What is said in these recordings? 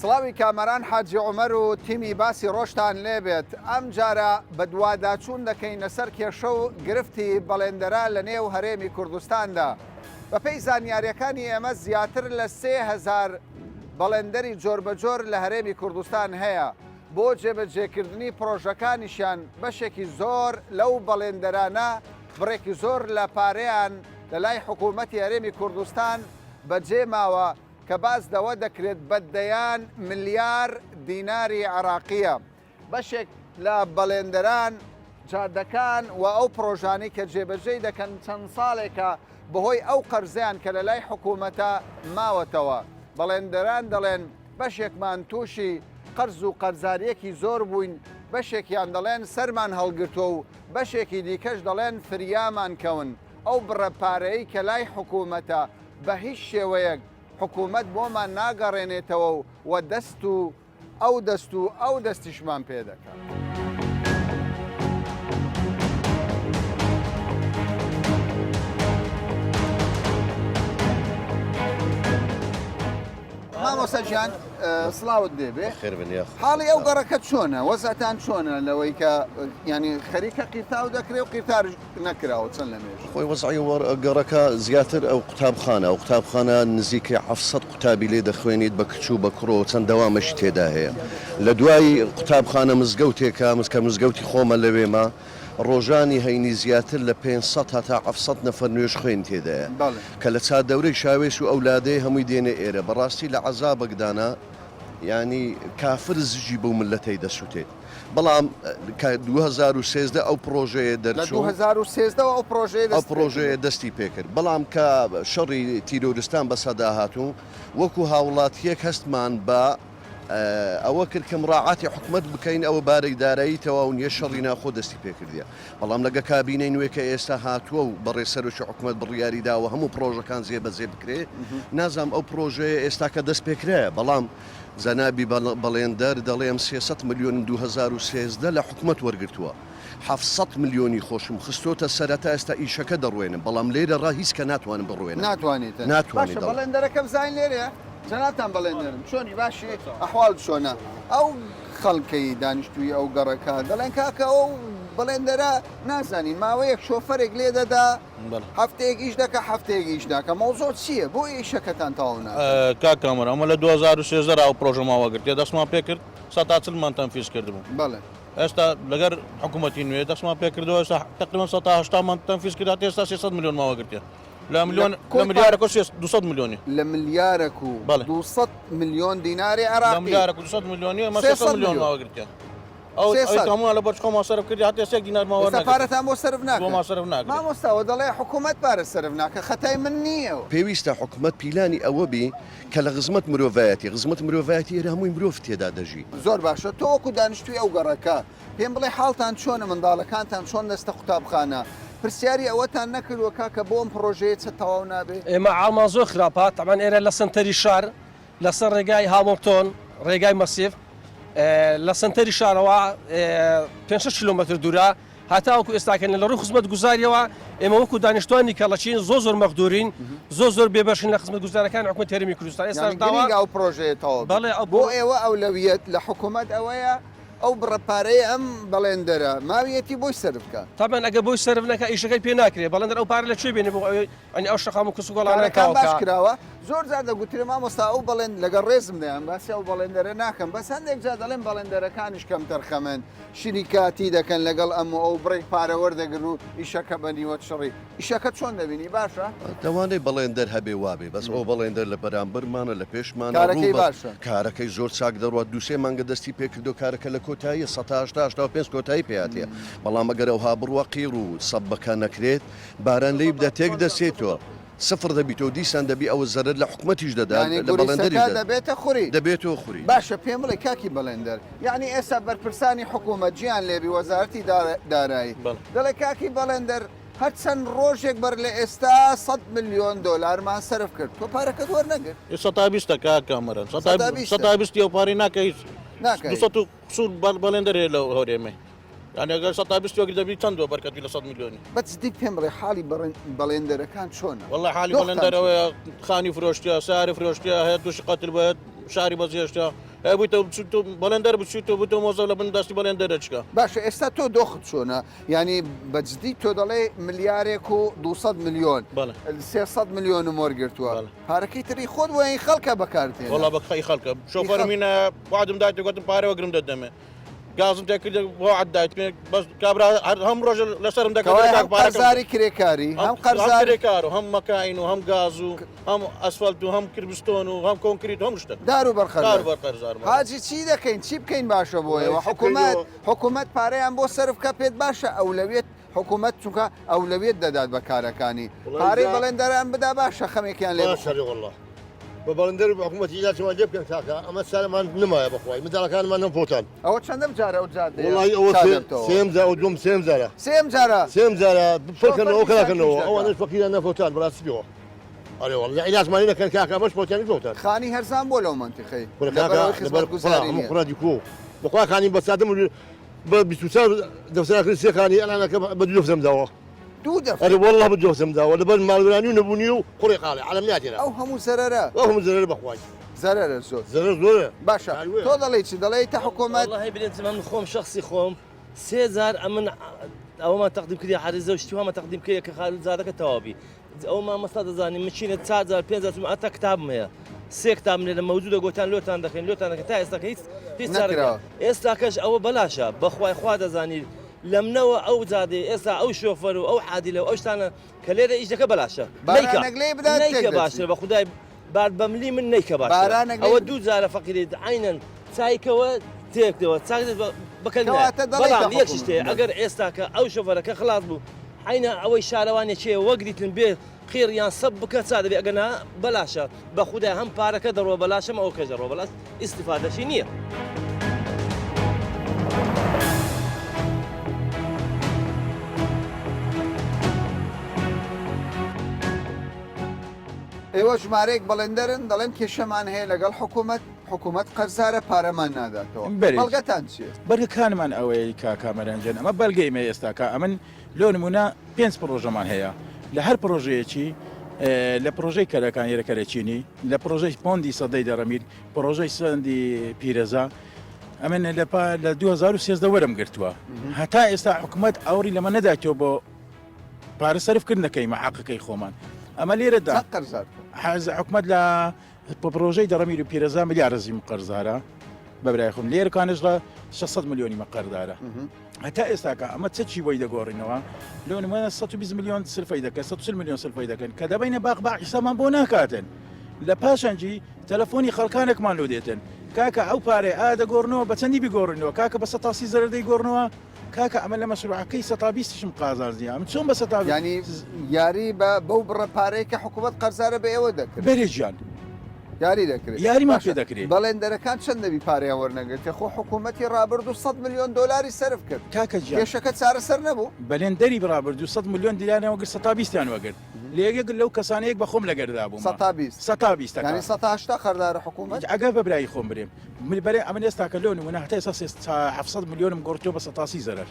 سڵاوی کامەران حاجی عومەر و تیمی باسی ڕۆژتان لێبێت ئەم جارە بە دوواداچوون دەکەینە سەر کێشە و گرفتی بەڵێندەرە لە نێو هەرێمی کوردستاندا. بەپێی زانیاریەکانی ئێمە زیاتر لە 3000 بەڵێندەری جۆربەجۆر لە هەرێمی کوردستان هەیە. بۆ جێبەجێکردنی پرۆژەکانیشیان بەشێکی زۆر لەو بەڵێندەرانە بڕێکی زۆر لە پارەیان لە لای حکوومەتی هەرێمی کوردستان بەجێ ماوە کە باس دەوە دەکرێت بەدەیان ملیار دیناری عراقیە. بەشێک لە بەڵێندەران جادەکان و ئەو پرۆژانی کە جێبەجێی دەکەن چەند ساڵێکە بەهۆی ئەو قەرزیان کە لە لای حکوومەتە ماوەتەوە. بەڵێندەران دەڵێن بەشێکمان تووشی قەرز و قەرزاریەکی زۆر بووین، بەشێکیان دەڵێن سەرمان هەڵگرتووە و بەشێکی دیکەش دەڵێن فریامان کەون. ئەو بڕەپارەی کە لای حکوومەتە بە هیچ شێوەیەک حکوومەت بۆمان ناگەڕێنێتەوە و دەست و ئەو دەستیشمان پێ دەکات. مامۆستا گیان سڵاوت دێبێ حاڵی ئەو گەڕەکە چۆنە؟ وەزاتان چۆنە لەوەی کە ینی خەریکە قیرتاو دەکرێت و قیرتار نەکراوە چەند لە مێژ؟ خۆی وەزعی گەڕەکە زیاتر ئەو قوتابخانە ئەو قوتابخانە نزیکەی 700 قوتابی لێ دەخوێنیت بە کچوو بە کوڕۆ چەند دەوامەشی تێدا هەیە. لە دوای قوتابخانە مزگەوتێکە کە مزگەوتی خۆمە لەوێمە ڕۆژانی هەینی زیاتر لە 500 هەتا 700 نەفەر نوێژ خوێن تێدایە کە لە چادەورەی شاوێش و ئەولادەی هەمووی دێنێ ئێرە. بەڕاستی لە عەزابەکدانە ینی کافر زژی بەو ملەتەی دەسووتێت. بەڵام 2013 ئەو پرۆژەیە دەرچوو 2013 ئەو پرۆژەیە دەستی پێکرد. بەڵام کە شەڕی تیرۆریستان بەسەدا هاتوو وەکو هاوڵاتیەک هەستمان بە ئەوە کرد کە مراعاتی حکومت بکەین ئەوە بارەی داراییتەوە و نیە شەڕی ناخۆ دەستی پێکردیە. بەڵام لەگە کابینەی نوێ کە ئێستا هاتووە و بەڕێسەرۆکی حکومت بڕیاریداوە هەموو پرۆژەکان زێبەجێ بکرێ، نازام ئەو پرۆژەیە ئێستا کە دەست پێکرایە. بەڵام زەنابی بەڵێندەر دەڵێم 300 ملیۆن 2013 لە حکومت وەرگرتووە. 700 ملیۆنی خۆشم خستۆتە سەرەتا ئێستا ئیشەکە دەڕوێنم، بەڵام لێرە ڕا هیچ کە ناتوانم بڕوێنم. ناتوانێت بەڵێندەرەکەم زین لێرەیە جەنابتان بەڵێندەرم چۆنی باشی ئەحواڵ چۆنە؟ ئەو خەڵکەی دانیشتووی ئەو گەڕەکە دەڵێن کاکە ئەو بەڵێندەرە نازانین ماوەیەک شۆفەرێک لێ دەدا هەفتەیەک ئیش دەکە هەفتەیەک ئیش داکە. مەوزۆ چییە؟ بۆ ئیشەکەتان تەواو ناکە؟ کاکەمەرە ئەمە لە 2013 ئەو پرۆژە ماوەگرتێ دەستمان پێکرد 140مان تەنفیز کردبوو. بەڵێ ئێستا لەگەر حکوومەتی نوێ دەستمان پێکردەوە ئێستا تقریباً 180مان تەنفیز کرد ئێستا 300 ملیۆن ماوەگرتێ. لە ملیارێک 200 ملیۆنی لە ملیارێک و 200 ملیۆن دیناری عراقی. لە ملیارێک و 200 ملیۆنی ئەمە 300 ملیۆن ماوەگرتێ. ئەو هەموو لە بەرچ خۆمان سەرف کردی هەتا 1 دینار ماوە نەگرت. پارەتان بۆ سەرف ناکرێت. بۆمان سەرف ناکرێت. مامۆستاوە دەڵێ حکوومەت پارە سەرف ناکە، خەتای من نییە. پێویستە حکومت پیلانی ئەوە بی کە لە خزمەت مرۆڤایەتی ئێرە هەمووی مرۆڤ تێدا دەژی. زۆر باشە. تۆ وەکو دانیشتووی ئەو گەڕەکە پێم بڵێ حاڵتان چۆنە؟ منداڵەکانتان چۆن دەستە قوتابخانە؟ پرسیاری ئەوەتان نەکردووە کاکە بۆ ئەم پرۆژەیە چە تەواو نابێت؟ ئێمە ئاڵمان زۆر خراپات تەمان ئێرە لە سنتەری شار لەسەر ڕێگای هامڵتۆن ڕێگای مەسیف لە سنتەری شارەوە 5 کیلۆمەتر دوورە هەتاوەکو ئێستاکەن لە ڕووی خزمەت گوزاریەوە ئێمە وەکو دانیشتوانی کەڵەچین زۆر مەخدورین زۆر بێبەشین لە خزمەت گوزارەکان حکومەت هەرێمی کوردستان. ئێستا ئەو پرۆژەیەتەوە بۆ ئێوە ئەولەویەت لە حکوومەت ئەوەیە ئەو بڕەپارەی ئەم بەڵێندەرە ماویەتی بۆی سەرف بکە. تامان ئەگە بۆی سەرف نەکە ئیشەکەی پێ ناکرێت. بەڵێندەر ئەو پارە لەکوێ بێنێ بۆ ئەنی ئەو شەقام و کسوگۆڵانەکان باش کراوە. زۆر جار دەگوترێ مامۆستا ئەو بەڵێن لەگەڵ ڕێزم دەیان باسی ئەو بەڵێندەرە ناکەم، بەس هەندێک جار دەڵێن بەڵێندەرەکانیش کەم تەرخەمەن شریکاتی دەکەن لەگەڵ ئەم ئەو بڕێک پارە وەردەگرن و ئیشەکە بەنیوەت شەڕی. ئیشەکە چۆن دەبینی؟ باشە دەوانەی بەڵێندەر هەبێ وابێ، بەس ئەو بەڵێندەر لە بەرامبەرمانە لە پێشمانە کارەکەی باشە، کارەکەی زۆر چاک دەڕوات. دووسێ مانگە دەستی پێکردو کارەکە لە کۆتایی 185 کۆتایی پێاتێ. بەڵام ئەگەر ئەو هابڕوە قیر و سەبەکە نەکرێت باران لی بدە تێک دەسێتەوە سفر دەبیتەوە دیسان دەبی ئەوە زەرر لە حکومەتیش دەدا لە بەڵێندەری دەبێتەوە خوری. باشە پێم بڵێ کاکی بەڵێندەر یعنی ئێستا بەرپرسانی حکوومەت گیان لێبی وەزارەتی دارایی دەڵێ کاکی بەڵێندەر هەر چەند ڕۆژێک بەر لە ئێستا 100 ملیۆن دۆلارمان سەرف کرد. تۆ پارەکەت وەرنەگرت؟ 120 کامەرە 120 ئەو پارەی ناکە هیچ 200 بەڵێندەر هەیە لە هەورێمە. يعني اگر 120 وقت دبي چند دو برکت ولا 100 مليوني بس ديك تمري حالي بلندر كان شلون والله حالي بلندر خاني فروشتها سعر فروشتها هي شقات البيت شعري بزيشتها بوویتە بەڵێندەر بچیتەوە بوویتە مۆزە لە بنداستی بەڵێندەرە چکە باشە ئێستا تۆ دۆخت چۆنە ینی بەجددی تۆ دەڵێ ملیارێک و 200 میلیۆن 300 میلیۆن وەرگرتووە پارەکەی تری خۆت بۆ این خەڵکە بەکارتێن وڵا بەخەی خەڵکە شۆفەرمینە وعدم دایت گوتم پارەوەگرم دەدەمێ گازم تێکرد بۆ عدایت بەس کابرا هەم ڕۆژ لەسرم دەکەزاری کرێکاری هەم قەرزارێکار و هەم مەکاین و هەم گاز و هەم ئەسفالت و هەم کربستۆن و هەم کۆنکریت هەم شتە دار و بەرخەر بەرقەرزار حاجی چی دەکەین چی بکەین باشە بۆیەوە حکوومەت پارەیان بۆ سەرفکە پێت باشە ئەولەوێت حکوومەت چونکە ئەولەوێت دەدات بە کارەکانی پارەی بەڵێندەران بدا باشە خەمێکیان لێ والله بەڵندەر حکوومەتی ئیلاچمان لێ بکەن تاکە ئەمە سالمان نمایە بەخوای منداڵەکانمان نەپۆتان ئەوە چەندەم جارە ئەو جادێ وڵی ئەوە سێم جار و دوم سێم جارە سێم جارە بفکەنەوە کەلاکەنەوە ئەوانش فەقیران نەپۆتان بەڕاستیەوە ئەرێ وڵی عیلاجمانی نەکەن کاکە بەش پۆتیانی پۆتان خانی هەرزان بۆ لەو منتیقەی هەموو خڕا دیکۆ بەخواکانی بەسادەم بە 24 دەفتەرەکەی سێخانی ئەلانەکە بە دوو دەفتەرمداوە أنا والله بدي أهزم ذا ولا بل مالبراني ونبونيو قري قالع على مناتنا أو هم زررة أو هم زررة بخواي زررة زود زررة باشا تفضل شي ضليت حكومة والله بنت من خوم شخصي خوم سيزار أمن أو ما تقدم كذا حريزة وشتوها ما تقدم كذا كخالد زادك التوابي أو ما مصاد زاني مشينا تساعد بينزل ما أتا كتاب مية سه كتاب من الموجودة قوتان لوتان دخين لوتان كتا استاكيس هيك استاكش أو بلاشة بخواي خواد زاني لمنەوە ئەو زادێ ئێستا ئەو شۆفەر و ئەو عادیلە ئەو شتانە کە لێرە ئیش دەکە بەلاشە نیکە باشتر بە خودای بار بەملی من نیکە باشتر ئەوە دوو جارە فەقیرێت عینەن چایکەوە تێکەوە چاک بکەن بەڵام یەک شتێ ئەگەر ئێستاکە ئەو شۆفەرەکە خلاص بوو عینە ئەوەی شارەوانێ چێ وەگریتن بێ خێریان سەب بکە چا دەبێ ئەگەنا بەلاشە بە خودای هەم پارەکە دەڕۆ بەلاشەم ئەو کەژە ڕۆ بەلاش ئیسیفادەشی نییە. ئێوە ژمارەیەک بەڵێندەرن دەڵێن کێشەمان هەیە لەگەڵ حکوومەت قەرزارە پارەمان ناداتەوە بەڵگەتان چیە؟ بەرگەکانمان ئەوەیە کاکامەرەنجەن ئەمە بەڵگەیمە ئێستاکە ئەمن لۆ نمونە 5 پرۆژەمان هەیە لە هەر پرۆژەیەکی لە پرۆژەی کەرەکان یێرەکەرەچینی لە پرۆژەی پۆندی سەدەی دەڕەمیر پرۆژەی سندی پیرەزا ئەمن لە 2013 وەرم گرتووە هەتا ئێستا حکوومەت ئەوری لەمە نەداتەوە بۆ پارە سەرفکردنەکەی مەحەقەکەی خۆمان ئەمە لێرەدا حاز حکومت لە پرۆژەی دەڕەمیر و پیرەزا ملیار ڕزیم قەرزارە بەبرای خۆم لێرەکانشڕە 600 میلیۆنی مەقەردارە هەتا ئێستاکە ئەمە چی بۆی دەگۆڕینەوە لەو نمونە 120 میلیۆن سلفەی دەکەن 140 میلیۆن سلفەی دەکەن کە دەبینە باغ حیسابمان بۆ ناکاتن لە پاشەنجی تەلەفۆنی خەڵکانێکمان لۆ دێتن کاکە ئەو پارێ دەگۆڕنەوە بە چەندی بگۆڕنەوە کاکە بە 180 زەرەر دەیگۆڕنەوە کاکە ئەمە لە مەشروعەکەی 120شم قازانزیە ئەم چۆن بە 120 ینی یاری بەو بڕە پارەی کە حکوومەت قەرزارە بە ئێوە دەکرێت بەرێژیان یاری دەکرێت یاریمان پێ دەکرێت بەڵێندەرەکان چەند دەبی پارەیان وەرنەگرێت خۆ حکوومەتی ڕابرد و 100 میلیۆن دلاری سەرف کرد کاکە کێشەکە چارەسەر نەبوو بەلێندەری بڕابرد و 100 میلیۆن دیلانەوە گرت 120یان وەگرت لێگە لەو کەسانەیەک بەخۆم لەگەردا بوو 120 ینی 180 خەردارە حکوومەت ئەگە بەبرایی خۆم برێم بەرێ ئەمە ئێستاکە لۆ نمونە هەتا ئێستا 700 میلیۆنم گۆڕتەوە بە 180 زەرەر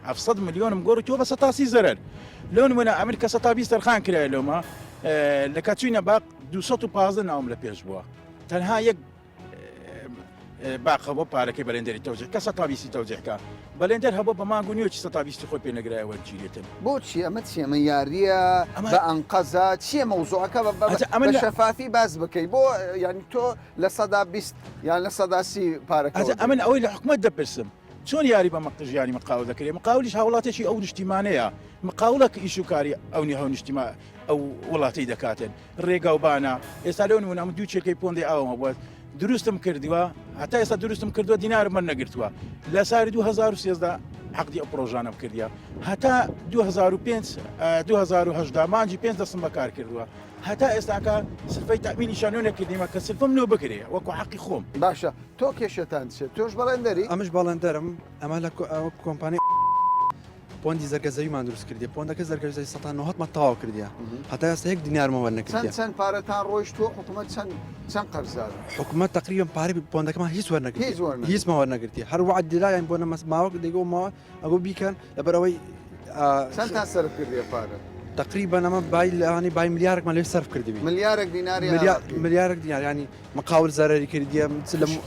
700 میلیۆنم گۆڕتەوە بە 180 زەرەر لۆ نمونە ئەمر کە 120 دەرخان کرایە لۆمە لە کاتچوینە باق 215 ناوم لە پێش بووە تەنها یەک باقەوە پارەکەی بەلێندەری تەوجێ کە 120 تەوجێکە بەلێندەر هەبوو بە ماگونیەوە 120 خۆی پێ نەگرایەوە گیرێتن بۆچی ئەمە چێمە یاریە بە ئەنقەزا چییە مەوزوعەکە بە شەفافی باز بکەی بۆ ینی تۆ لە 120 یان لە 130 پارەکە ئەمن ئەوەی لە حکوومەت دەپرسم چۆن یاری بە مەقژیانی مقاول دەکرێت مقاولیش هاوڵاتێکی ئەو نیشتیمانەیە مقاولەکە ئیش و کاری ئەو نیهاو نیشتیما ئەو وڵاتی دەکاتن ڕێگا و بانە ئێستا لەو نمونە دوو چێکەی پۆندی ئاومە بووە دروستم کردووە هەتا ئێستا دروستم کردووە دینارم من نەگرتووە لە ساری 2013 حەقی ئەو پرۆژانە بکردیە هەتا 2010 مانجی 5 دەستم بەکار کردووە هەتا ئێستاکە سلفەی تەمینی شانۆنە کردیمە کە سلفم نۆ بکرێ وەکو حەقی خۆم باشە تۆ کێشەتان چێت تۆش بەڵێندەری ئەمەش باڵێندەرم ئەمە لە کۆمپانی پۆندی زەرگەزەویمان دروست کردی پۆندەکە زەرگەزەی 1970 تەواو کردیە هەتا ئێستا یەک دینارمەوە نەکردی چەند پارەتان ڕۆیشتووە حکوومەت چەند قەرزار حکوومەت تقریبا پارەی پۆندەکەمان هیچ وەرنەگرتی هیچ وەرنەگرتی هەر وعد دیلایان بۆ ماوە دەیگۆمەوە ئەگۆ بیکەن لەبەرەوەی چەند تا سەرف کردیە پارە تقریبا ئەمە باانی بای ملیارێکمان لێ سەرف کردبی ملیارێک دیناری ملیارێک دیار ینی مقاول زەرری کردیە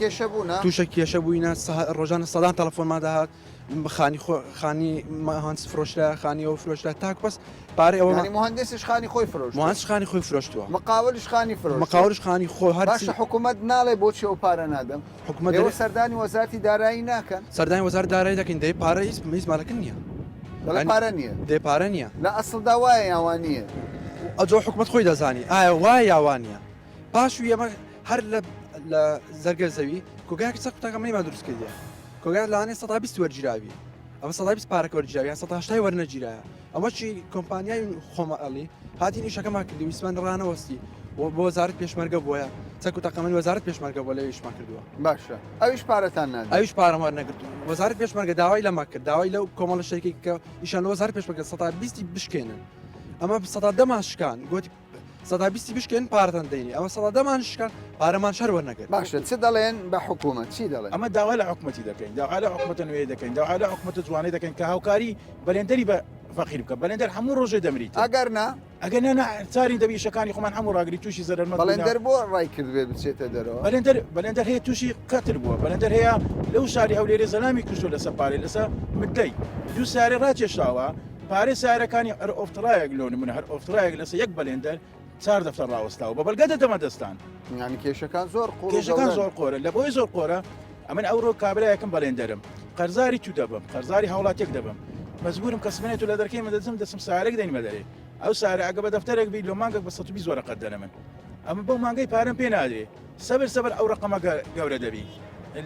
کێشە بوونا تووشە کێشە بووینە ڕۆژانە سەدان تەلەفۆنمان داهات خانی ماهانس فرۆشرا خانی ئەو فرۆشرا تاک بەس پارەی ئەوە مهندسش خانی خۆی فرۆشت مهندس خانی خۆی فرۆشتووە مقاولش خانی فرۆشت مقاولش خانی خۆ هەر باشە حکوومەت ناڵێ بۆچی ئەو پارە نادەم حکوومەت ئێوە سەردانی وەزارەتی دارایی ناکەن سەردانی وەزارەتی دارایی دەکەین دەی پارە هیچ مالەکە نییە دەڵێ پارە نییە دەی پارە نییە لە ئەسڵدا وایە یاوان نییە ئەجۆ حکوومەت خۆی دەزانی ئایا وایە یاوانە پاشوی ئەمە هەر لە زەرگە زەوی کۆگایەکی سەر قوتاکەمەی ما دروست کردیە کۆگای لەوانەیە 120 وەرگیراوی ئەمە 120 پارەکە وەرگیراوی 180 وەرنەگیرایە ئەمە چی کۆمپانیای خۆمەڵی هاتین ئیشەکەمان کردی ویسمان ڕانەوەستی بۆ وەزارەت پێشمەرگە بۆیە چەک و تاقەمەنی وەزارەت پێشمەرگە بۆ لەویشمان کردووە باشە ئەویش پارەتان نادە ئەویش پارەم وەرنەگرتو وەزارەت پێشمەرگە داوای لەما کرد داوای لەو کۆمەڵە شەرکی کە ئیشان لە وەزارەت پێشمەرگە 120 بشکێنن ئەمە 110 شکان گوتی 120 بشکێن پارەتان دەینی ئەمە 110 شکان پارەمان شەر وەرنەگرت باشە چ دەڵێن بە حکوومەت چی دەڵێن ئەمە داوا لە حکوومەتی دەکەین داوا لە حکوومەتە نوێ دەکەین داوا لە حکوومەتە جوانەی دەکەین کە هاوکاری بەلێندەری بە فەقیر بکە بەلێندەر هەموو ڕۆژێ دەمریت ئەگەر نا ئەگەر نە چاری دەبی شەکانی خۆمان هەموو ڕاگری تووشی زەرمە بەڵێندەر بۆ ڕای کرد بێ بچێتە دەرەوە بەلێندەر هەیە تووشی قەتل بووە بەلێندەر هەیە لەو شاری هەولێری زەلامی کوشتۆ لەسەر پارێ لەسەر مدەی دوو سارێ ڕاکێشاوە پارێ سارەکانی هەر ئۆفترایەک لۆ نمونە هەر ئۆفترایەک لەسەر یەک بەلێندەر 4 دەفتەر ڕاوەستاوە بە بەڵگە دەدەمە دەستان ینی کێشەکان زۆر کێشەکان زۆر قۆرە لە بۆی زۆر قۆرە ئەمن ئەوڕۆ کابرایەکەم بەلێندەرم قەرزاری تو دەبم قەرزاری هاوڵاتێک دەبم مەزبورم کەسبێت و لە دەرکەی دەسم سارێک دەین بەدەرێ ئەو سارە ئەگە بە دەفتەرێک بی لۆ مانگەک بە 120 وەرەقەت دەنە من ئەمە بەو مانگەی پارەم پێ نادرێ سەبر ئەو ڕقەمە گەورە دەبی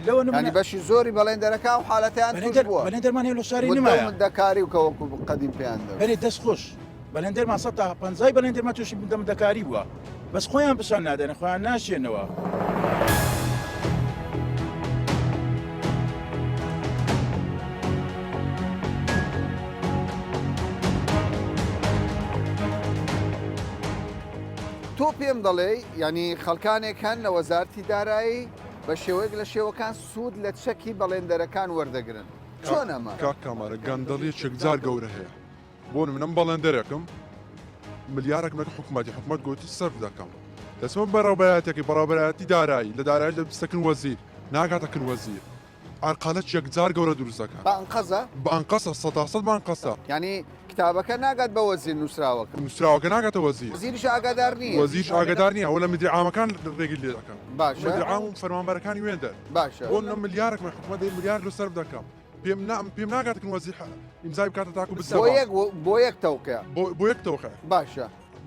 لەوە ینی بەشی زۆری بەڵێندەرەکە و حاڵەتیان بووە بەلێندەرمان هەیە لە شاری نمایە دەکاری و کەوەکو قەدیم پێیان بەێ دەست خۆش بەلێندەرمان 150 بەلێندەرمان تووشی دەمدەکاری بووە بەس خۆیان پیشان نادەن خۆیان ناشێنەوە تۆ پێم دەڵێ ینی خەڵکانێک هەن لە وەزارەتی دارایی بە شێوەیەک لە شێوەکان سوود لە چەکی بەڵێندەرەکان وەردەگرن چۆن ئەمە کاک کامارە گەندەڵی چەکجار گەورە هەیە بۆ منم بەڵێندەرێکم ملیارێک حکوومەتی حکوومەت گوتی سەرف دەکەم دەسمە بەڕێوەبەتێکی بەڕێوەبەتی دارایی لە دارایی لە بستەکن وەزیر ناگاتەکن وەزیر ئارقالە چەکجار گەورە دروستەکە بەئەنقەزە بەئەنقەسە 100% بەئەنقەسە ینی کتابەکە ناگات بە وەزیر نووسراوەکە نووسراوەکە ناگاتە وەزیر وەزیریش ئاگادار نییە وەزیرش ئاگادار نییە ئەو لە مدیر عامەکان ڕێگی لێ دەکەن باشە مدیر عام و فەرمانبەرەکانی وێندە باشە بۆ ملیارێک حکوومەت ملیار لە سەرف دەکەم پێم ناگاتکن وەزیر ئیمزای بکاتە تاکو بۆ یەک تەوقع بۆ یەک تەوقع باشە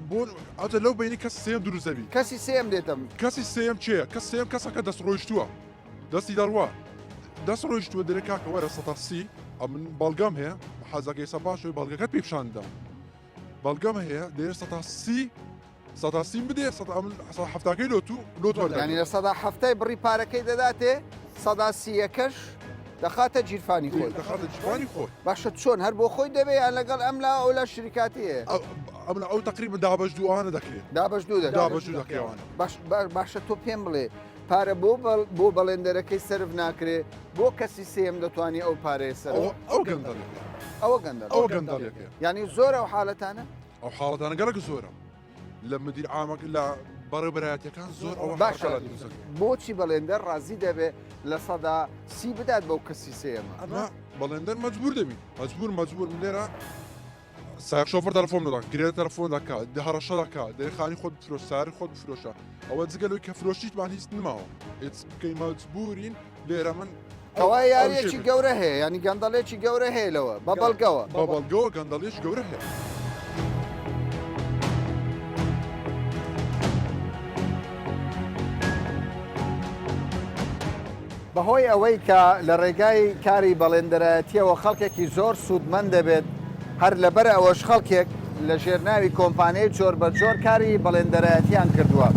بۆ ئەوتە لەو بینی کەس سێم دروزەبی کەسی سێم دێتم کەسی سێم چێە کەس سێم کەسەکە دەست ڕۆیشتووە دەستی دەڕوا دەست ڕۆیشتووە دەرێ کاکە وەرە 130 من بەڵگەم هەیە حەزەکەی سە باشەوەی بەڵگەکەت پێپشاندەم بەڵگەم هەیە دێر 130 بدێ هەفتاکەی لۆتۆ ینی لە 170 بڕی پارەکەی دەداتێ 130یەکەش دەخاتە جیرفانی خۆی دەخاتە جیرفانی خۆی باشە چۆن هەر بۆ خۆی دەبێ یان لەگەڵ ئەم لا ئەو لە شریکاتی هەیە ئەو تقریبا دابەش دووانە دەکرێت دابەش دەکەوانە باشە تۆ پێم بڵێ پارە بۆ بەڵێندەرەکەی سرف ناکرێ بۆ کەسی سێم دەتوانانی ئەو پارەیە سەر ئەوە گەندەڵێکە ینی زۆرە ئەو حاڵەتانە ئەو حاڵەتانە گەلک زۆرە لە مدیر عامەکە لە بەڕێبەرایەتەکان زۆر ئەوە باشە بۆچی بەڵێندەر ڕازی دەبێت لە 130 بدات بەو کەسی سێمە ئەمە بەڵێندەر مەجبور دەبین مەجبور لێرە ساق شۆفەر تەلەفۆن دەدات گرێت تەلەفۆن دەکات هەڕەشە دەکات دەرخانی خۆت بفرۆش ساری خۆت بفرۆشە ئەوە جگەلەوەی کە فرۆشیتمان هیچ نماوە هیچکەی مەجبورین لێرە من ئەوە یاریەکی گەورە هەیە ینی گەندەڵێکی گەورە هەیە لەوە بە بەڵگەوە گەندەڵێش گەورە هەیە بەهۆی ئەوەی کە لە ڕێگای کاری بەڵێندەرایەتیەوە خەڵکێکی زۆر سوودمەند دەبێت هەر لەبەر ئەوەش خەڵکێک لە ژێرناوی کۆمپانیای جۆر بە جۆر کاری بەڵێندەرایەتیان کردووە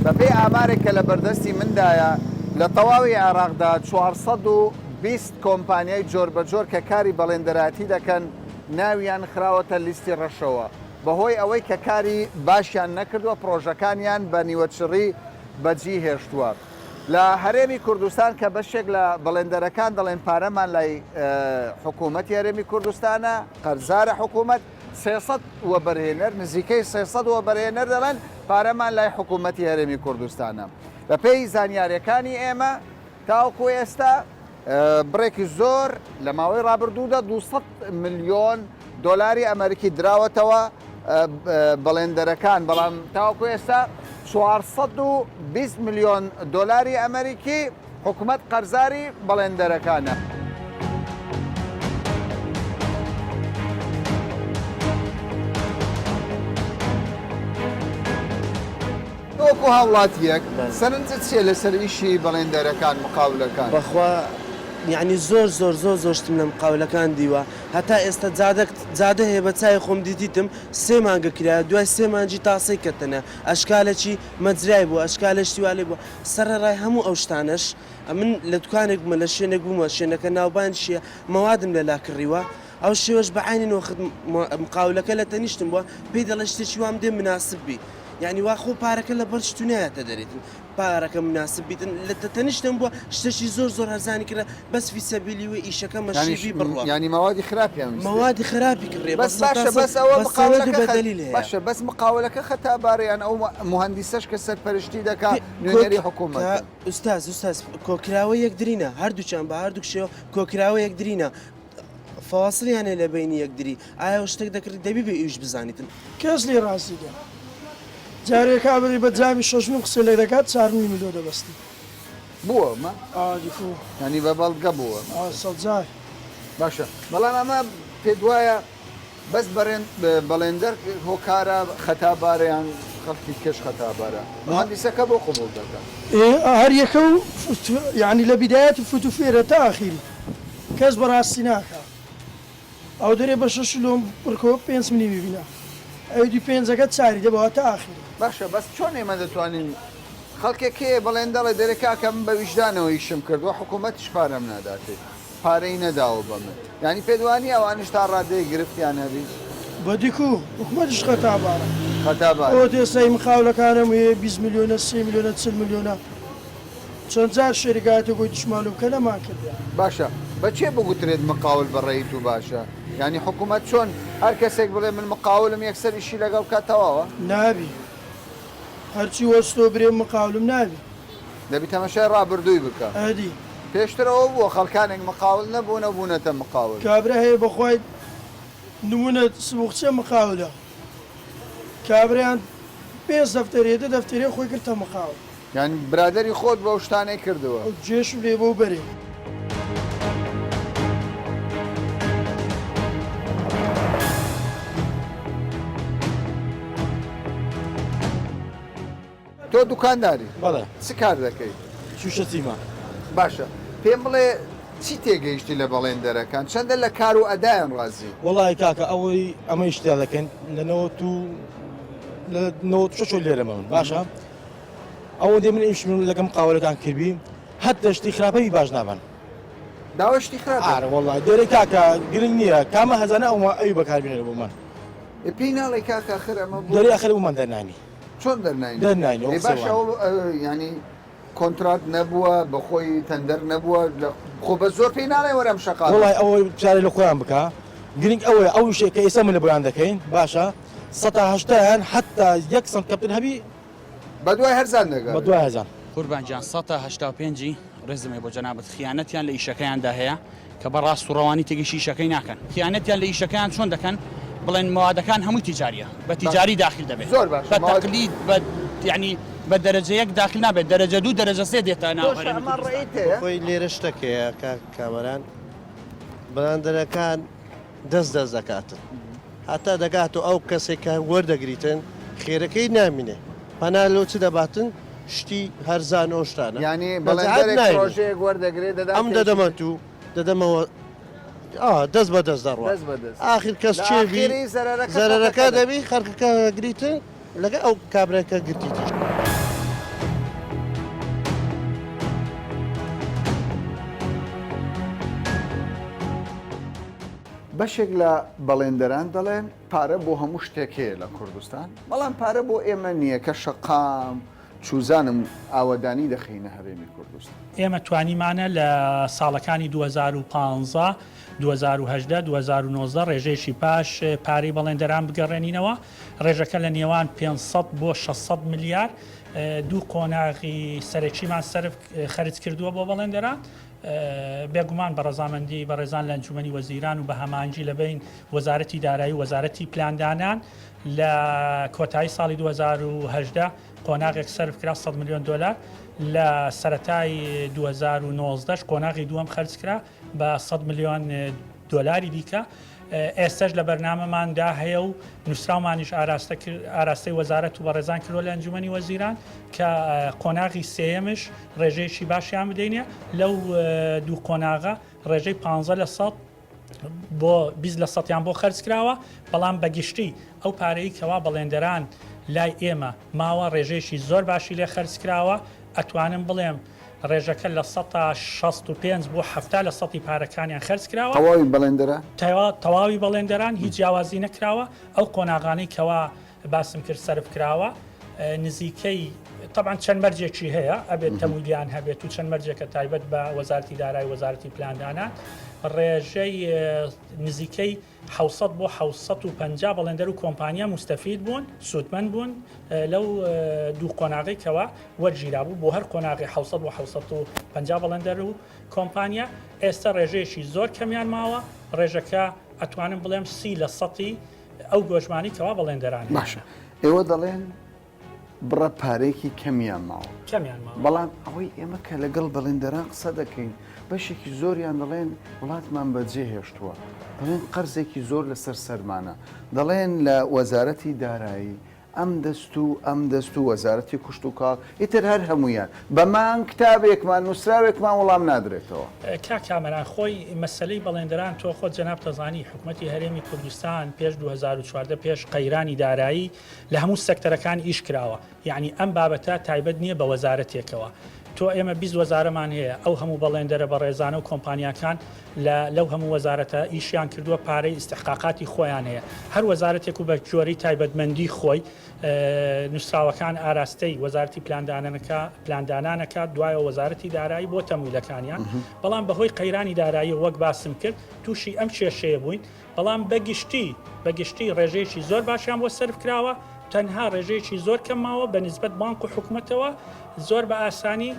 بەبێ ئامارێک کە لە بەردەستی مندایە لە تەواوی عێراقدا 420 کۆمپانیای جۆر بە جۆر کە کاری بەڵێندەرایەتی دەکەن ناویان خراوەتە لیستی ڕەشەوە بەهۆی ئەوەی کە کاری باشیان نەکردووە پرۆژەکانیان بە نیوەچڕی بەجی هێشتووە لە هەرێمی کوردستان کە بەشێک لە بەڵێندەرەکان دەڵێن پارەمان لای حکوومەت هەرێمی کوردستانە قەرزارە حکوومەت 300 وەبەرهێنەر نزیکەی 300 وەبەرهێنەر دەڵێن پارەمان لای حکوومەتی هەرێمی کوردستانە بە پێی زانیاریەکانی ئێمە تاوەکو ئێستا بڕێکی زۆر لە ماوەی ڕابردوودا 200 ملیۆن دۆلاری ئەمریکی دراوەتەوە بەڵێندەرەکان بەڵام تاوەکو ئێستا 420 ملیۆن دۆلاری ئەمریکی حکوومەت قەرزاری بەڵێندەرەکانە. وەکو هاوڵاتیەک سەرنجت چێ لەسەر ئیشی بەڵێندەرەکان مقاولەکان؟ بەخوا یعنی زۆر شتم لە مقاولەکان دیوە هەتا ئێستا جادە هەیە بە چای خۆم دیتم 3 مانگە کرایە دوای 3 مانجی تاسەی کەتەنە ئەشکالێکی مەجرای بوو ئەشکالە شتیوالێ بووە سەرڕای هەموو ئەو شتانش من لە دوکانێک بوومە لە شوێنێک بوومە شوێنەکە ناوبان شیە مەوادم لەلا کڕیوە ئەو شێوەش بەعینی وەخت مقاولەکە لە تەنیشتم بووە پێی دەڵێ شتێکی وام دێ مناسب بی یعنی وا خۆ پارەکە لە بەر شتونایەتە دەرێتن پارەکە مناسب بیتن لە تەنیشتم بووە شتێکی زۆر هەرزانی کرا بەس فیسەبیلی و ئیشەکە مەشیبی بڕوە ینی ماوادی خراپیان مەوادی خراپی کڕێ بەس باشە بەس مقاولەکە خەتابارەیان ئەو مهندیسەش کە سەرپەرشتی دەکات نوێنەری حکوومەت ئوستاز کۆکراوە یەکدرینە هەردووچان بە هەردوو شێوە کۆکراوە یەکدرینە فواصلیانێ لە بینی یەکدری ئایا شتێک دەکرێت دەبی بە ئیش بزانیتن کەس لێ ڕاستیگە جارێکا بڕی بە جامی 6 قسە لێ دەکات 4 میلیۆن دەبەستی بووە مە ئادیفو ینی بە بەڵگە بووە سەجار باشە بەڵام ئەمە پێ دوایە بەس بەڵێندەر هۆکارە خەتابارەیان خەڵکی کەش خەتابارە مهندیسەکە بۆ قبول دەکات هەر یەکە و یعنی لە بیدایەتی فوتوفێرە تا ئاخیری کەس بەڕاستی ناکە ئەو دەرێ بە 6 لۆم پڕکۆ 5 منی ببینە ئەوی 5ەکە چاری دەبەوە تا ئاخیری باشە بەس چۆن ئێمە دەتوانین خەڵکێکێ بەڵێندەڵێ دەرەکاکەم بە ویژدانەوە ئیشم کردووە حکوومەتیش پارەم ناداتێت پارەی نەداوە بە من ینی پێدوانی ئەوانش تا ڕادەیە گرفتیان هەبی بەدیکو حکومەتیش خەتابارە خەتابارە ئەو دێسای مخاولەکانم هەیە 20 میلیۆنە 3 میلیۆنە 40 میلیۆنە چەند جار شێریگاتە بۆی دشمانم کە نەمان کردیان باشە بەچێ بگوترێت مقاول بەڕێیت و باشە ینی حکوومەت چۆن هەر کەسێک بڵێ من مقاولم یەکسەر ئیشی لەگەڵ کاتەواوە نابی هەرچی وەستۆ برێ مقاولم نابی دەبی تەمەشای ڕابردووی بکە ئەدی پێشترەوە بووە خەڵکانێک مقاول نەبوونە بوونەتە مقاول کابرا هەیە بەخوای نمونە سبوخچە مقاولە کابرایان 5 دەفتەرێتە دەفتەرێ خۆی کردتە مقاول یان برادری خۆت بە شتانەی کردووە جێشم لێ بۆ بەرێ تۆ دوکانداری بەڵێ چ کار دەکەیت شوشە سیما باشە پێم بڵێ چی تێگەیشتی لە بەڵێندەرەکان چەندە لە کار و ئەدایان ڕازی وڵی کاکە ئەوەی ئەمە شتیا دەکەن لە 96 لێرەمە من باشە ئەوە دێ من ئیش من لەگەم قاولەکان کردبی هەتا شتی خراپەی باش نابن داوەشتی خراپ وڵی دەرێ کاکە گرنگ نییە کامە هەزانە ئەوە ئەوی بەکاربێنێ بۆ من پێی ناڵێ کاکە ئاخر ئەمە دەری ئەخر بۆ من دەرنانی چۆن دەرناین باشە ینی کۆنترات نەبووە بەخۆی تەندەر نەبووە خۆ بە زۆر پێی ناڵێ وەرەم شەقا وڵی ئەوەی جارێ لە خۆیان بکە گرنگ ئەوەیە ئەو شێکە ئێستا من لە بۆیان دەکەین باشە 180 حتا 1 سنت کەپتن هەبی بە دوای هەرزان دەگات بە دوای هەزان قوربانجان 185 ڕێزمێ بۆ جەنابەت خیانەتیان لە ئیشەکەیاندا هەیە کە بەڕاست و ڕەوانی تێگەشی ئیشەکەی ناکەن خیانەتیان لە ئیشەکەیان چۆن دەکەن بڵێن موادەکان هەمووی تیجاریە بە تیجاری داخل دەبێت زۆر باش بە تەقلید یعنی بە دەرەجە 1 داخل نابێت دەرەجە 2 دەرەجە 3 دێتە ناو خۆی لێرە شتێکەیە کامەران بەڵێندەرەکان دەست دەکاتن هەتا دەگاتەوە ئەو کەسێک کە وەردەگریتن خێرەکەی نامینێ پەنا لەو چ دەباتن شتی هەرزان ئەو شتانە ینی بەڵێندەرێک پرۆژەیەک وەردەگرێت ئەم دەدەمەت و دەدەمەوە دەست بە دەست دەڕوە ئاخر کەس چێبی زەرەرەکە دەبی خەرکەکە گریتن لەگە ئەو کابرەکە گرتیتی بەشێک لە بەڵێندەران دەڵێن پارە بۆ هەموو شتێک هەیە لە کوردستان بەڵام پارە بۆ ئێمە نییە کە شەقام چوزانم ئاوەدانی دەخینە هەرێمی کوردستان. ئێمە توانیمانە لە ساڵەکانی 2015 2010 2019 ڕێژێکی پاش پارەی بەڵێندەران بگەڕێنینەوە ڕێژەکە لە نێوان 500 بۆ 600 میلیارد دوو قۆناغی سەرەکیمان خەرج کردووە بۆ بەڵێندەران بێگومان بە ڕەزامەندی بە ڕێزان لە ئەنجومەنی وەزیران و بە هەمانجی لەبین وەزارەتی دارایی و وەزارەتی پلاندانان لە کۆتایی ساڵی 2010 قۆناغێک سەرف کرا 100 میلیۆن دلار لە سەرەتای 2019 قۆناغی دووەم خەرج کرا بە 100 میلیۆن دلاری دیکە ئێستش لە بەرنامەماندا هەیە و نووسراومانیش ئاراستەی وەزارەت و بە ڕێزان کردۆ لە ئەنجومەنی وەزیران کە قۆناغی سێیەمش ڕێژەیەکی باشیان بدەینێ لەو دوو قۆناغە ڕێژەی 15 لە 100 بۆ 20 لە 100یان بۆ خەرج کراوە بەڵام بەگشتی ئەو پارەی کەوا بەڵێندەران لای ئێمە ماوە ڕێژەیەکی زۆر باشی لێ خەرج کراوە ئەتوانم بڵێم ڕێژەکە لە 165 بۆ 70 لە 100 پارەکانیان خەرج کراوە تەواوی بەڵێندەرە تەواوی بەڵێندەران هیچ جیاوازی نەکراوە ئەو قۆناغانەی کەوا باسم کرد سەرف کراوە نزیکەی طبعا چەند مەرجێکی هەیە ئەبێت تەمویلیان هەبێت و چەند مەرجێکە تایبەت بە وەزارەتی دارایی وەزارەتی پلاندانان ڕێژەی نزیکەی 600 بۆ 650 بەڵێندەر و کۆمپانیا مستەفید بوون سوودمەند بوون لەو دوو قۆناغی کەوا وەرگیرا بوو بۆ هەر قۆناغی 600 بۆ 650 بەڵێندەر و کۆمپانیا ئێستا ڕێژەیەکی زۆر کەمیان ماوە ڕێژەکە ئەتوانم بڵێم 30 لە 100 ئەو گۆژمانی کەوا بەڵێندەرانی باشە ئێوە دەڵێن بڕە پارێکی کەمیان ماوە بەڵام ئەوەی ئێمە کە لەگەڵ بەڵێندەران قسە دەکەین بەشێکی زۆریان دەڵێن وڵاتمان بەجێ هێشتووە دەڵێن قەرزێکی زۆر لەسەر سەرمانە دەڵێن لە وەزارەتی دارایی ئەم دەست و وەزارەتی کوشت و کاڵ ئیتر هەر هەمویان بەمان کتابێکمان نووسراوێکمان وەڵام نادرێتەوە کامەران خۆی مەسلەی بەڵێندەران تۆ خۆت جەناب تەزانی حکوومەتی هەرێمی کوردستان پێش 2014 پێش قەیرانی دارایی لە هەموو سەکتەرەکان ئیش کراوە یعنی ئەم بابەتە تایبەت نییە بە وەزارەتێکەوە تۆ ئێمە 20 وەزارەمان هەیە ئەو هەموو بەڵێندەرە بە ڕێزانە و کۆمپانیاکان لەو هەموو وەزارەتە ئیشیان کردووە پارەی استحقاقاتی خۆیان هەیە هەر وەزارەتێک و بە جۆری تایبەتمەندی خۆی نووسراوەکان ئاراستەی وەزارەتی پلاندانانەکە دوایە وەزارەتی دارایی بۆ تەمویلەکانیان بەڵام بەهۆی قەیرانی دارایی وەک باسم کرد تووشی ئەم کێشەیە بووین بەڵام بەگشتی ڕێژەیەکی زۆر باشیان بۆ سەرف کراوە تەنها ڕێژەیەکی زۆر کەم ماوە بە نسبەت بانک و حکوومەتەوە زۆر بە ئاسانی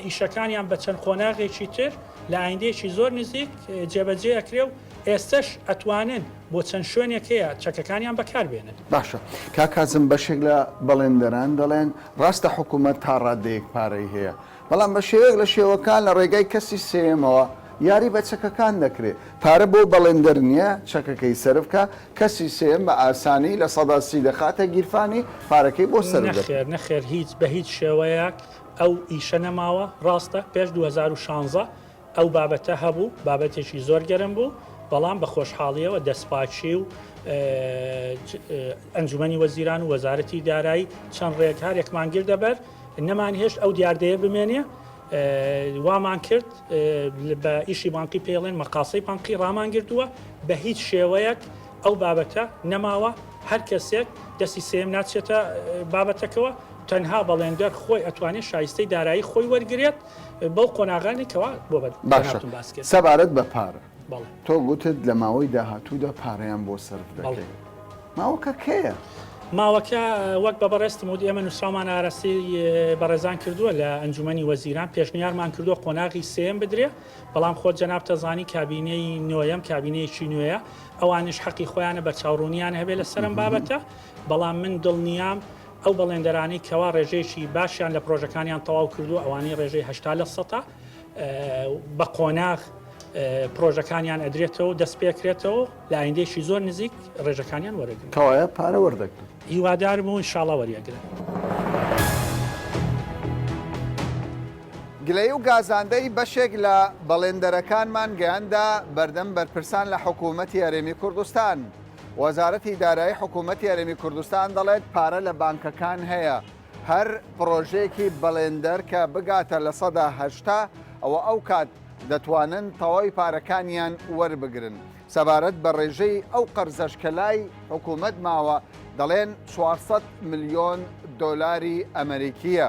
ئیشەکانیان بە چەند خۆناغێکی تر لە ئایندەیەکی زۆر نزیک جێبەجێ ئەکرێ و ئێستش ئەتوانن بۆ چەند شوێنێک هەیە چەکەکانیان بەکاربێنن باشە کاکازم بەشێک لە بەڵێندەران دەڵێن ڕاستە حکوومەت تا ڕادەیەک پارەی هەیە بەڵام بە شێوەیەک لە شێوەکان لە ڕێگای کەسی سێمەوە یاری بە چەکەکان دەکرێت پارە بۆ بەڵێندەر نییە چەکەکەی سەرفکە کەسی سێم بە ئاسانی لە سەداسی دەخاتە گیرفانی پارەکەی بۆ سەر نەخێر هیچ بە هیچ شێوەیەک ئەو ئیشە نەماوە ڕاستە پێش 2016 ئەو بابەتە هەبوو بابەتێکی زۆر گەرم بوو بەڵام بە خۆشحاڵیەوە دەستپاچی و ئەنجومەنی وەزیران و وەزارەتی دارایی چەند ڕێکارێکمان گر دەبەر نەمان هێشت ئەو دیاردەیە بمێنێ وامان کرد بە ئیشی بانقی پێڵێن مەقاسەی بانقی ڕامان گرتووە بە هیچ شێوەیەک ئەو بابەتە نەماوە هەر کەسێک دەستی سێم ناچێتە بابەتەکەوە تەنها بەڵێندەر خۆی ئەتوانێت شایستەی دارایی خۆی وەرگێت بەو قۆناغانێکەوە بۆ باشە سەبارەت بە پارە تۆ گوتت لە ماوەی داهاتوودا پارەیان بۆ سەرف دەکەیت ماوەکە کەیە؟ ماوەکە وەک بە بەڕێستی مود ئێمە نووسراومان ئاراستی بەڕێزان کردووە لە ئەنجومەنی وەزیران پێشنیارمان کردووە قۆناغی سێم بدرێ بەڵام خۆت جەناب تەزانی کابینەی نوێیەم کابینەیەکی نوێیە ئەوانش حەقی خۆیانە بە چاوڕوونیان هەبێت لە سەرم بابەتە بەڵام من دڵنیام ئەو بەڵێندەرانی کەوا ڕێژەیەکی باشیان لە پرۆژەکانیان تەواو کردو ئەوانەی ڕێژەی 80 لە 100 بە قۆناغ پرۆژەکانیان ئەدرێتەوە دەست پێکرێتەوە لە ئایندێکی زۆر نزیک ڕێژەکانیان وەرەگرن کەوایە پارە وەردەگرن هیوادارم و ئینشاڵڵا وەریەگرن گلەی و گازاندەی بەشێک لە بەڵێندەرەکانمان گەیاندا بەردەم بەرپرسان لە حکوومەتی هەرێمی کوردستان وەزارەتی دارایی حکوومەتی هەرێمی کوردستان دەڵێت پارە لە بانکەکان هەیە هەر پرۆژێکی بەڵێندەر کە بگاتە لە 180 ئەوە ئەو کات دەتوانن تەواوی پارەکانیان وەربگرن سەبارەت بە ڕێژەی ئەو قەرزەشکەلای حکوومەت ماوە دەڵێن 400 ملیۆن دۆلاری ئەمریکیە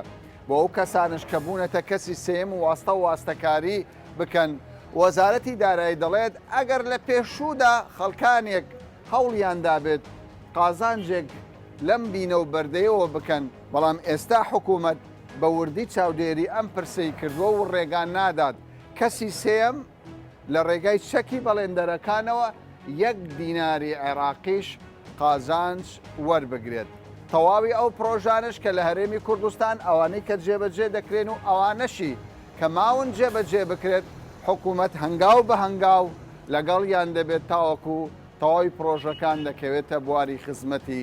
بۆ ئەو کەسانش کە بوونەتە کەسی سێم و واستە و واستەکاری بکەن. وەزارەتی دارایی دەڵێت ئەگەر لە پێشوودا خەڵکانێک هەوڵیاندا بێت قازانجێک لەم بینە و بەردەیەوە بکەن، بەڵام ئێستا حکوومەت بە وردی چاودێری ئەم پرسەی کردووە و ڕێگان نادات کەسی سێم لە ڕێگای چەکی بەڵێندەرەکانەوە 1 دیناری عێراقیش قازانج وەربگرێت. تەواوی ئەو پرۆژانش کە لە هەرێمی کوردستان ئەوانەی کە جێبەجێ دەکرێن و ئەوانەشی کە ماون جێبەجێ بکرێت حکوومەت هەنگاو بە هەنگاو لەگەڵیان دەبێت تاوەکو تەواوی پرۆژەکان دەکەوێتە بواری خزمەتی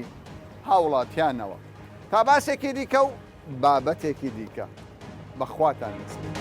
هاوڵاتیانەوە. تا باسێکی دیکە و بابەتێکی دیکە بەخواتان نسبێت.